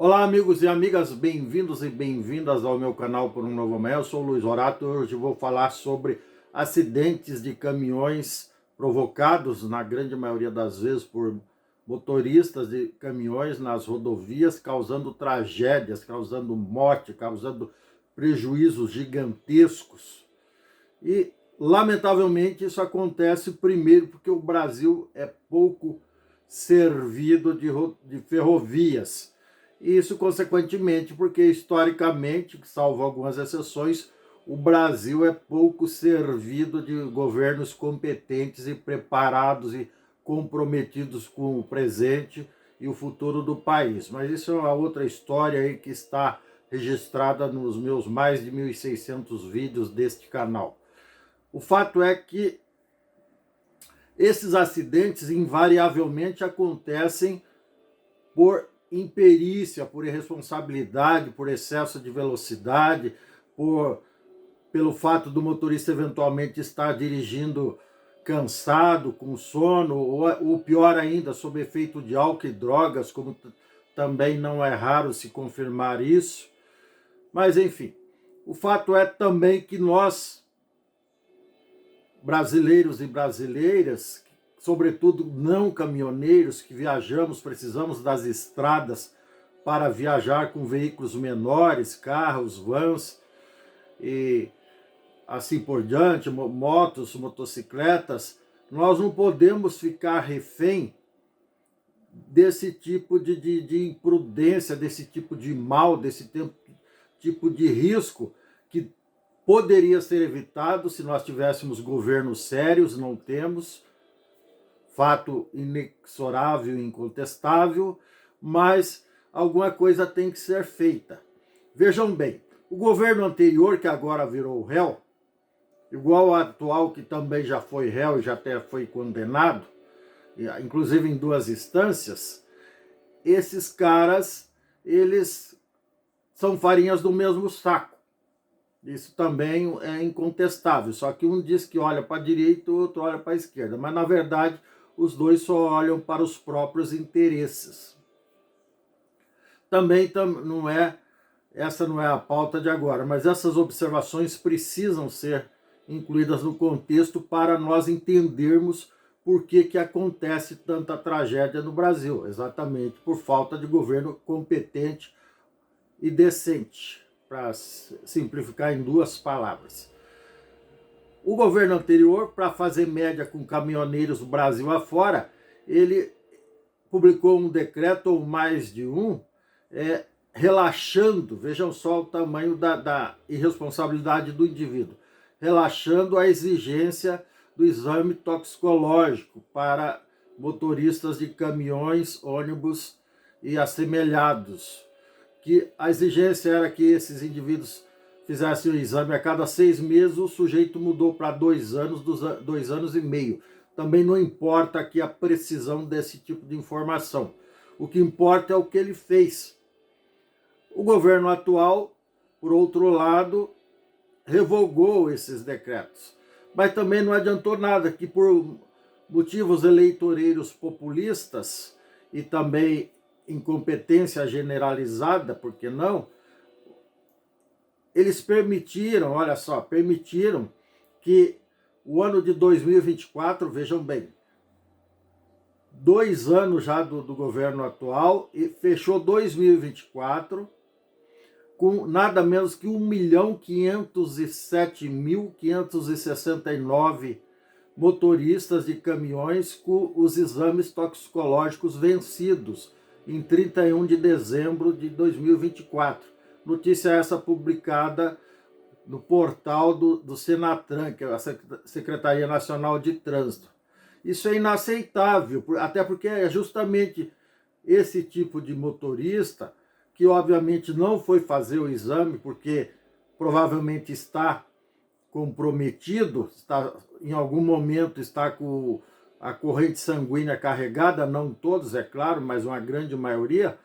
Olá, amigos e amigas, bem-vindos e bem-vindas ao meu canal Por um Novo Amanhã. Eu sou o Luiz Horato e hoje vou falar sobre acidentes de caminhões provocados, na grande maioria das vezes, por motoristas de caminhões nas rodovias, causando tragédias, causando morte, causando prejuízos gigantescos. E, lamentavelmente, isso acontece primeiro porque o Brasil é pouco servido de ferrovias. E isso, consequentemente, porque historicamente, salvo algumas exceções, o Brasil é pouco servido de governos competentes e preparados e comprometidos com o presente e o futuro do país. Mas isso é uma outra história aí que está registrada nos meus mais de 1.600 vídeos deste canal. O fato é que esses acidentes invariavelmente acontecem por imperícia, por irresponsabilidade, por excesso de velocidade, pelo fato do motorista eventualmente estar dirigindo cansado, com sono, ou pior ainda, sob efeito de álcool e drogas, como também não é raro se confirmar isso. Mas, enfim, o fato é também que nós, brasileiros e brasileiras, sobretudo não caminhoneiros que viajamos, precisamos das estradas para viajar com veículos menores, carros, vans e assim por diante, motos, motocicletas, nós não podemos ficar refém desse tipo de imprudência, desse tipo de mal, desse tipo de risco que poderia ser evitado se nós tivéssemos governos sérios. Não temos, fato inexorável e incontestável, mas alguma coisa tem que ser feita. Vejam bem, o governo anterior, que agora virou réu, igual ao atual, que também já foi réu e já até foi condenado, inclusive em 2 instâncias, esses caras, eles são farinhas do mesmo saco. Isso também é incontestável, só que um diz que olha para a direita, o outro olha para a esquerda, mas na verdade os dois só olham para os próprios interesses. Também essa não é a pauta de agora, mas essas observações precisam ser incluídas no contexto para nós entendermos por que acontece tanta tragédia no Brasil, exatamente por falta de governo competente e decente, para simplificar em 2 palavras. O governo anterior, para fazer média com caminhoneiros do Brasil afora, ele publicou um decreto, ou mais de um, relaxando, vejam só o tamanho da irresponsabilidade do indivíduo, relaxando a exigência do exame toxicológico para motoristas de caminhões, ônibus e assemelhados, que a exigência era que esses indivíduos fizessem o exame a cada 6 meses, o sujeito mudou para 2 anos, 2 anos e meio. Também não importa aqui a precisão desse tipo de informação. O que importa é o que ele fez. O governo atual, por outro lado, revogou esses decretos. Mas também não adiantou nada, que por motivos eleitoreiros populistas e também incompetência generalizada, por que não? Eles permitiram, olha só, permitiram que o ano de 2024, vejam bem, 2 anos já do governo atual, e fechou 2024 com nada menos que 1.507.569 motoristas de caminhões com os exames toxicológicos vencidos em 31 de dezembro de 2024. Notícia essa publicada no portal do Senatran, que é a Secretaria Nacional de Trânsito. Isso é inaceitável, até porque é justamente esse tipo de motorista que obviamente não foi fazer o exame porque provavelmente está comprometido, em algum momento está com a corrente sanguínea carregada, não todos, é claro, mas uma grande maioria,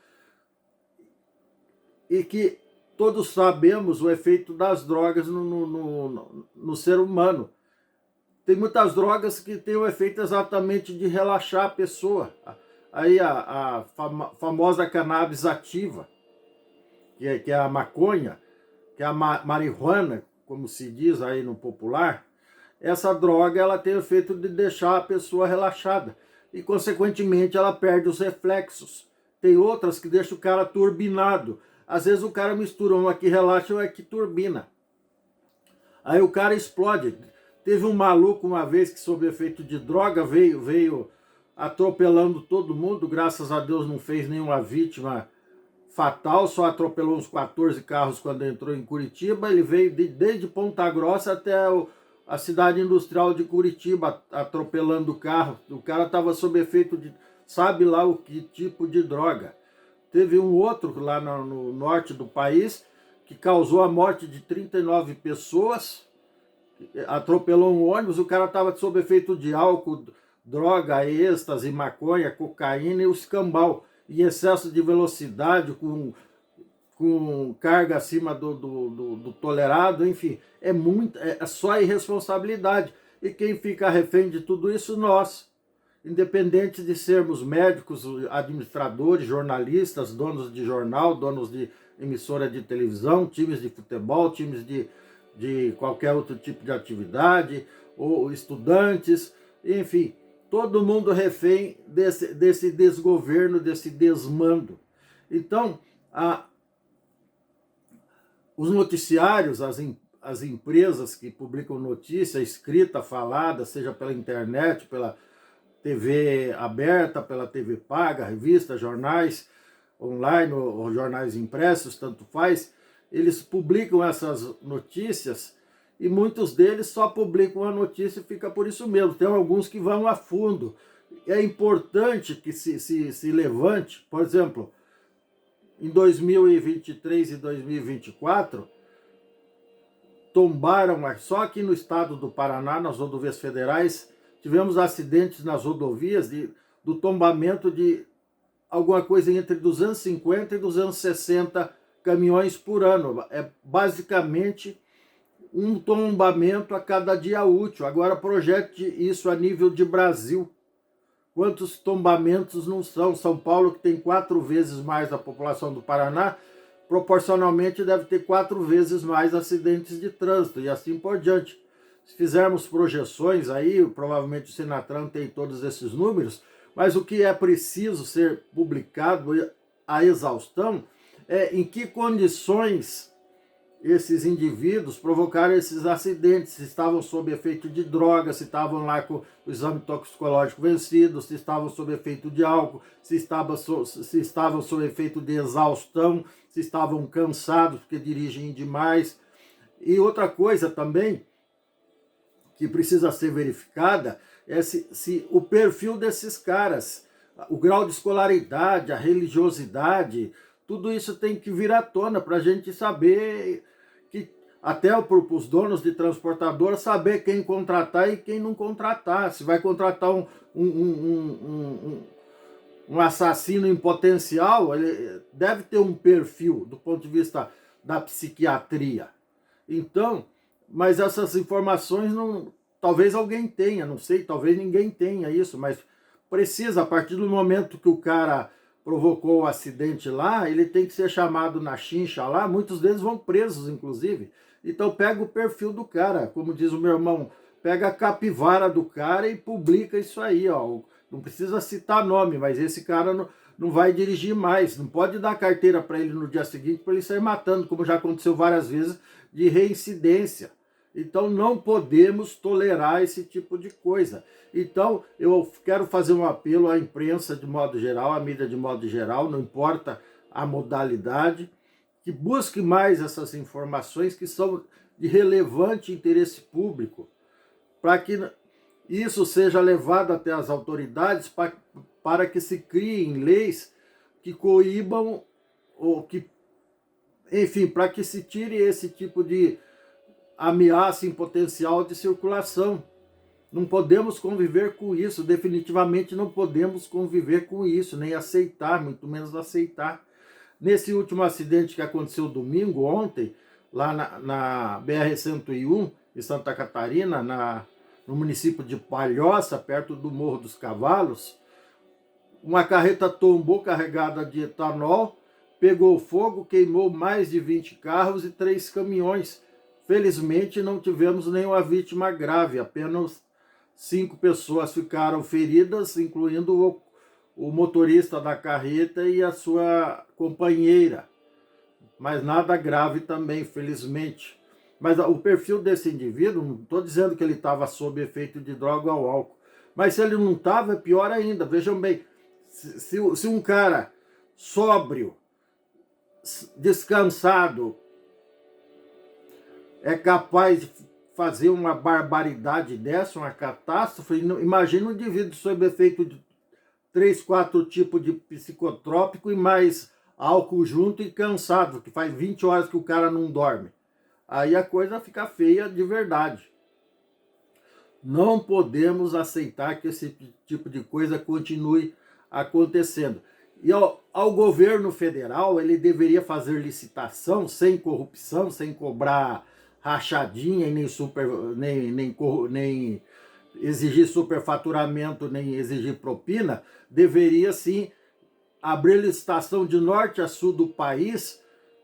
e que todos sabemos o efeito das drogas no ser humano. Tem muitas drogas que têm o efeito exatamente de relaxar a pessoa. Aí a famosa cannabis ativa. que é a maconha, que é a marihuana, como se diz aí no popular, essa droga ela tem o efeito de deixar a pessoa relaxada e, consequentemente, ela perde os reflexos. Tem outras que deixam o cara turbinado. Às vezes o cara mistura uma que relaxa e uma que turbina. Aí o cara explode. Teve um maluco uma vez que, sob efeito de droga, veio atropelando todo mundo. Graças a Deus não fez nenhuma vítima fatal, só atropelou uns 14 carros quando entrou em Curitiba. Ele veio desde Ponta Grossa até a cidade industrial de Curitiba, atropelando o carro. O cara estava sob efeito de sabe lá o que tipo de droga. Teve um outro lá no norte do país que causou a morte de 39 pessoas, atropelou um ônibus, o cara estava sob efeito de álcool, droga, êxtase, maconha, cocaína e o escambau, em excesso de velocidade, com carga acima do tolerado, enfim, é só irresponsabilidade. E quem fica refém de tudo isso? Nós. Independente de sermos médicos, administradores, jornalistas, donos de jornal, donos de emissora de televisão, times de futebol, times de qualquer outro tipo de atividade, ou estudantes, enfim, todo mundo refém desse desgoverno, desse desmando. Então, os noticiários, as empresas que publicam notícia escrita, falada, seja pela internet, pela TV aberta, pela TV paga, revista, jornais online ou jornais impressos, tanto faz, eles publicam essas notícias e muitos deles só publicam a notícia e fica por isso mesmo. Tem alguns que vão a fundo. É importante que se levante, por exemplo, em 2023 e 2024, tombaram, só aqui no estado do Paraná, nas rodovias federais, tivemos acidentes nas rodovias do tombamento de alguma coisa entre 250 e 260 caminhões por ano. É basicamente um tombamento a cada dia útil. Agora projete isso a nível de Brasil. Quantos tombamentos não são? São Paulo, que tem 4 vezes mais a população do Paraná, proporcionalmente deve ter 4 vezes mais acidentes de trânsito e assim por diante. Se fizermos projeções aí, provavelmente o Senatran tem todos esses números, mas o que é preciso ser publicado a exaustão é em que condições esses indivíduos provocaram esses acidentes, se estavam sob efeito de droga, se estavam lá com o exame toxicológico vencido, se estavam sob efeito de álcool, se estavam sob efeito de exaustão, se estavam cansados porque dirigem demais. E outra coisa também que precisa ser verificada é se o perfil desses caras, o grau de escolaridade, a religiosidade, tudo isso tem que vir à tona para a gente saber, que até para os donos de transportadora, saber quem contratar e quem não contratar. Se vai contratar um assassino em potencial, ele deve ter um perfil do ponto de vista da psiquiatria. Então, mas essas informações talvez alguém tenha, não sei, talvez ninguém tenha isso, mas precisa, a partir do momento que o cara provocou o acidente lá, ele tem que ser chamado na chincha lá, muitos deles vão presos, inclusive. Então pega o perfil do cara, como diz o meu irmão, pega a capivara do cara e publica isso aí, ó. Não precisa citar nome, mas esse cara não vai dirigir mais, não pode dar carteira para ele no dia seguinte para ele sair matando, como já aconteceu várias vezes, de reincidência. Então não podemos tolerar esse tipo de coisa. Então eu quero fazer um apelo à imprensa de modo geral, à mídia de modo geral, não importa a modalidade, que busque mais essas informações que são de relevante interesse público, para que isso seja levado até as autoridades, para que se criem leis que coíbam, ou que, enfim, para que se tire esse tipo de ameaça em potencial de circulação. Não podemos conviver com isso, definitivamente não podemos conviver com isso, nem aceitar, muito menos aceitar. Nesse último acidente que aconteceu domingo, ontem, lá na BR-101, em Santa Catarina, no município de Palhoça, perto do Morro dos Cavalos, uma carreta tombou carregada de etanol, pegou fogo, queimou mais de 20 carros e 3 caminhões. Felizmente não tivemos nenhuma vítima grave, apenas 5 pessoas ficaram feridas, incluindo o motorista da carreta e a sua companheira. Mas nada grave também, felizmente. Mas o perfil desse indivíduo, não estou dizendo que ele estava sob efeito de droga ou álcool, mas se ele não estava, é pior ainda. Vejam bem, se um cara sóbrio, descansado, é capaz de fazer uma barbaridade dessa, uma catástrofe, imagina um indivíduo sob efeito de 3, 4 tipos de psicotrópico e mais álcool junto e cansado, que faz 20 horas que o cara não dorme. Aí a coisa fica feia de verdade. Não podemos aceitar que esse tipo de coisa continue acontecendo. E ao governo federal, ele deveria fazer licitação sem corrupção, sem cobrar rachadinha e nem exigir superfaturamento, nem exigir propina. Deveria sim abrir licitação de norte a sul do país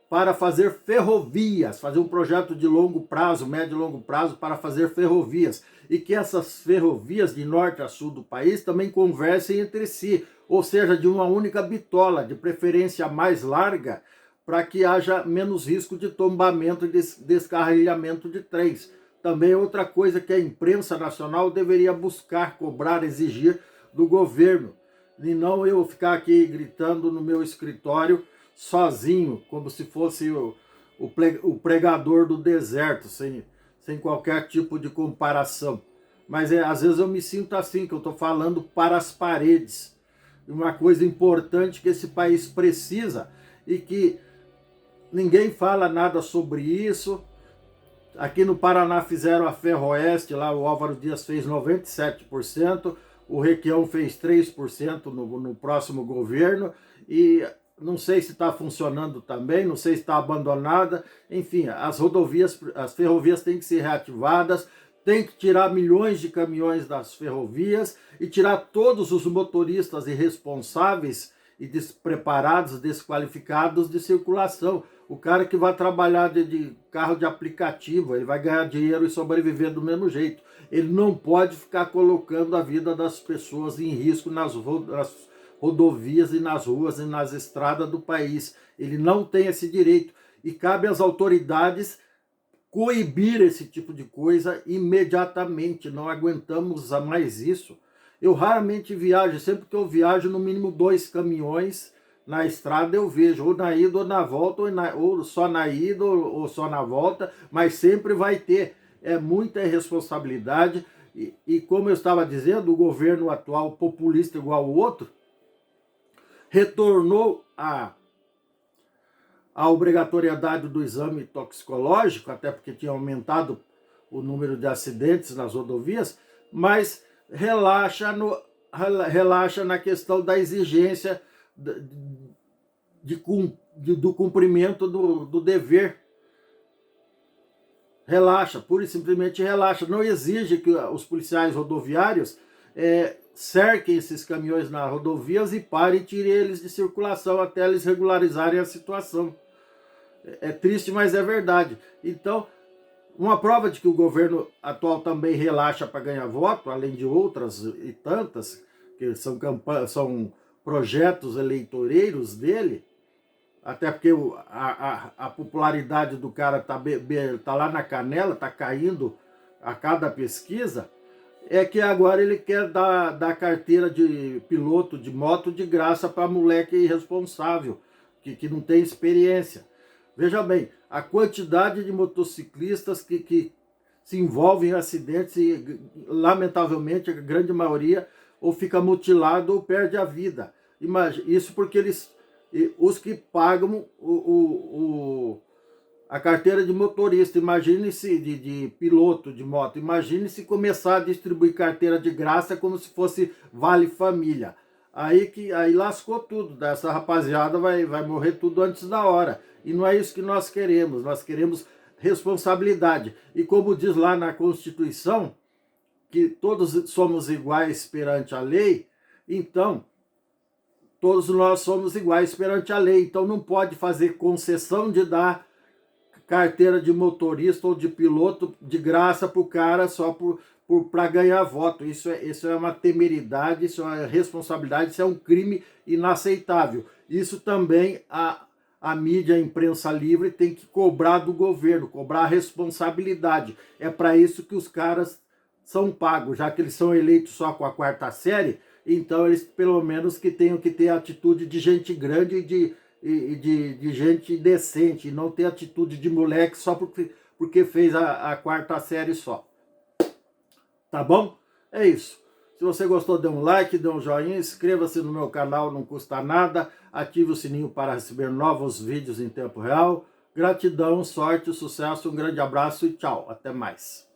para fazer ferrovias, fazer um projeto de longo prazo, médio e longo prazo, para fazer ferrovias. E que essas ferrovias de norte a sul do país também conversem entre si, ou seja, de uma única bitola, de preferência mais larga, para que haja menos risco de tombamento e descarrilhamento de trens. Também outra coisa que a imprensa nacional deveria buscar, cobrar, exigir do governo. E não eu ficar aqui gritando no meu escritório sozinho, como se fosse o pregador do deserto, sem qualquer tipo de comparação. Mas às vezes eu me sinto assim, que eu estou falando para as paredes. Uma coisa importante que esse país precisa e que ninguém fala nada sobre isso. Aqui no Paraná fizeram a Ferroeste, lá o Álvaro Dias fez 97%, o Requião fez 3% no próximo governo, e não sei se está funcionando também, não sei se está abandonada. Enfim, as ferrovias têm que ser reativadas, tem que tirar milhões de caminhões das ferrovias e tirar todos os motoristas irresponsáveis e despreparados, desqualificados de circulação. O cara que vai trabalhar de carro de aplicativo, ele vai ganhar dinheiro e sobreviver do mesmo jeito. Ele não pode ficar colocando a vida das pessoas em risco nas rodovias e nas ruas e nas estradas do país. Ele não tem esse direito. E cabe às autoridades coibir esse tipo de coisa imediatamente. Não aguentamos mais isso. Eu raramente viajo, sempre que eu viajo, no mínimo 2 caminhões na estrada eu vejo, ou na ida ou na volta, ou só na ida ou só na volta, mas sempre vai ter. É muita irresponsabilidade. E como eu estava dizendo, o governo atual, populista igual o outro, retornou a obrigatoriedade do exame toxicológico, até porque tinha aumentado o número de acidentes nas rodovias, mas relaxa na questão da exigência do cumprimento do dever. Relaxa, pura e simplesmente relaxa. Não exige que os policiais rodoviários cerquem esses caminhões nas rodovias e parem e tirem eles de circulação até eles regularizarem a situação. É triste, mas é verdade. Então, uma prova de que o governo atual também relaxa para ganhar voto, além de outras e tantas, que são projetos eleitoreiros dele, até porque a popularidade do cara tá lá na canela, tá caindo a cada pesquisa, é que agora ele quer dar carteira de piloto de moto de graça para moleque irresponsável, que não tem experiência. Veja bem, a quantidade de motociclistas que se envolvem em acidentes e, lamentavelmente, a grande maioria ou fica mutilado ou perde a vida. Isso porque os que pagam a carteira de motorista, imagine-se de piloto de moto, imagine-se começar a distribuir carteira de graça como se fosse Vale Família. Aí lascou tudo, essa rapaziada vai morrer tudo antes da hora. E não é isso que nós queremos responsabilidade. E como diz lá na Constituição, que todos somos iguais perante a lei, então todos nós somos iguais perante a lei, então não pode fazer concessão de dar carteira de motorista ou de piloto de graça para o cara só para ganhar voto. Isso é uma temeridade, isso é uma responsabilidade, isso é um crime inaceitável. Isso também a mídia, a imprensa livre tem que cobrar do governo, cobrar a responsabilidade. É para isso que os caras são pagos, já que eles são eleitos só com a quarta série, então eles pelo menos que tenham que ter a atitude de gente grande e de gente decente, e não ter atitude de moleque só porque fez a quarta série só. Tá bom? É isso. Se você gostou, dê um like, dê um joinha, inscreva-se no meu canal, não custa nada, ative o sininho para receber novos vídeos em tempo real. Gratidão, sorte, sucesso, um grande abraço e tchau. Até mais.